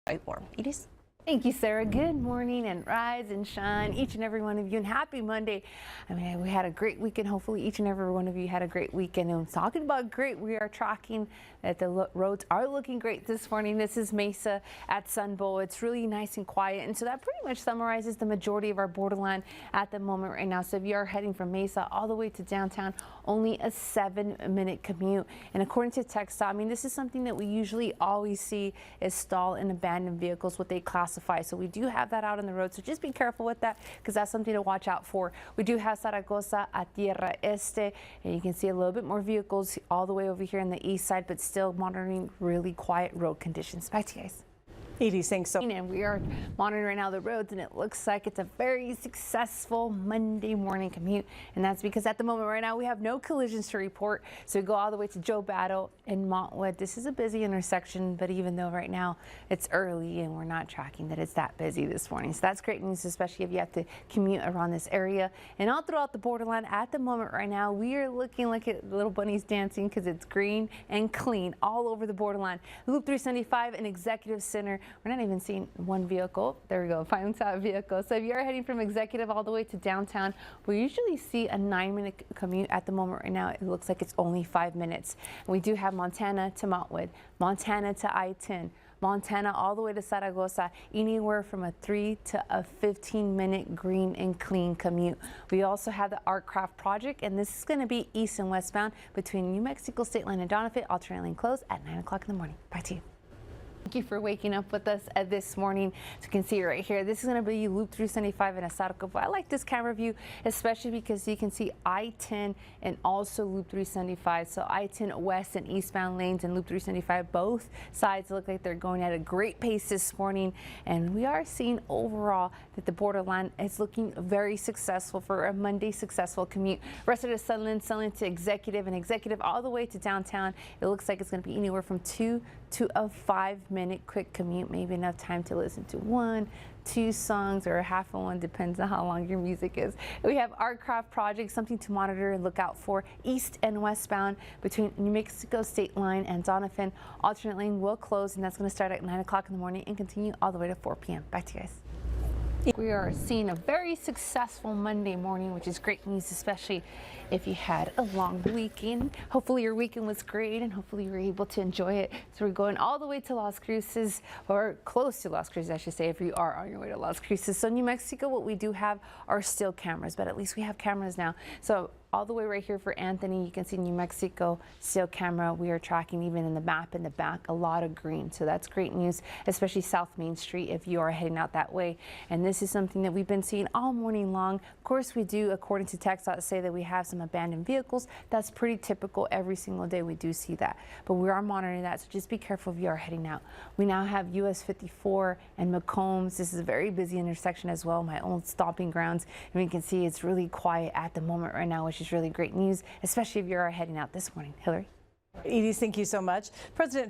quite warm. Edis? Thank you, Sarah. Good morning and rise and shine, each and every one of you, and happy Monday. I mean, we had a great weekend. Hopefully, each and every one of you had a great weekend. And talking about great, we are tracking that the roads are looking great this morning. This is Mesa at Sun Bowl. It's really nice and quiet, and so that pretty much summarizes the majority of our borderline at the moment right now. So if you are heading from Mesa all the way to downtown, only a 7-minute commute. And according to TxDOT, I mean, this is something that we usually always see is stall and abandoned vehicles, what they classify. So we do have that out on the road, so just be careful with that because that's something to watch out for. We do have Zaragoza at Tierra Este, and you can see a little bit more vehicles all the way over here on the east side, but still monitoring really quiet road conditions. Back to you guys. Edie, thanks so. And we are monitoring right now the roads, and it looks like it's a very successful Monday morning commute, and that's because at the moment right now we have no collisions to report. So we go all the way to Joe Battle and Montwood. This is a busy intersection, but even though right now it's early and we're not tracking that it's that busy this morning, so that's great news, especially if you have to commute around this area. And all throughout the borderline at the moment right now, we are looking like little bunnies dancing because it's green and clean all over the borderline. Loop 375 and Executive Center. We're not even seeing one vehicle. There we go, finally saw a vehicle. So if you're heading from Executive all the way to downtown, we usually see a 9-minute commute. At the moment right now, it looks like it's only 5 minutes. And we do have Montana to Montwood, Montana to I-10, Montana all the way to Zaragoza, anywhere from a 3 to a 15-minute green and clean commute. We also have the Artcraft project, and this is going to be east and westbound between New Mexico State Line and Doniphan, alternate lane closed at 9 o'clock in the morning. Back to you. Thank you for waking up with us this morning. So you can see right here, this is going to be Loop 375 in Asarco. I like this camera view, especially because you can see I-10 and also Loop 375. So I-10 west and eastbound lanes and Loop 375, both sides look like they're going at a great pace this morning. And we are seeing overall that the borderline is looking very successful for a Monday successful commute. Rest of the Sunland to Executive and Executive all the way to downtown. It looks like it's going to be anywhere from 2 to a 5-minute quick commute, maybe enough time to listen to 1, 2 songs or a half of one, depends on how long your music is. We have Artcraft project, something to monitor and look out for east and westbound between New Mexico State Line and Doniphan. Alternate lane will close, and that's going to start at 9 o'clock in the morning and continue all the way to 4 p.m. Back to you guys. We are seeing a very successful Monday morning, which is great news, especially if you had a long weekend. Hopefully your weekend was great and hopefully you were able to enjoy it. So we're going all the way to Las Cruces, or close to Las Cruces, I should say, if you are on your way to Las Cruces. So New Mexico, what we do have are still cameras, but at least we have cameras now. So all the way right here for Anthony, you can see New Mexico still camera. We are tracking even in the map in the back a lot of green, so that's great news, especially South Main Street if you are heading out that way. And this is something that we've been seeing all morning long. Of course, we do, according to TxDOT, say that we have some abandoned vehicles. That's pretty typical. Every single day we do see that, but we are monitoring that, so just be careful if you are heading out. We now have US 54 and McCombs. This is a very busy intersection as well, my own stomping grounds, and we can see it's really quiet at the moment right now, which is really great news, especially if you're heading out this morning. Hillary? Edie, thank you so much. President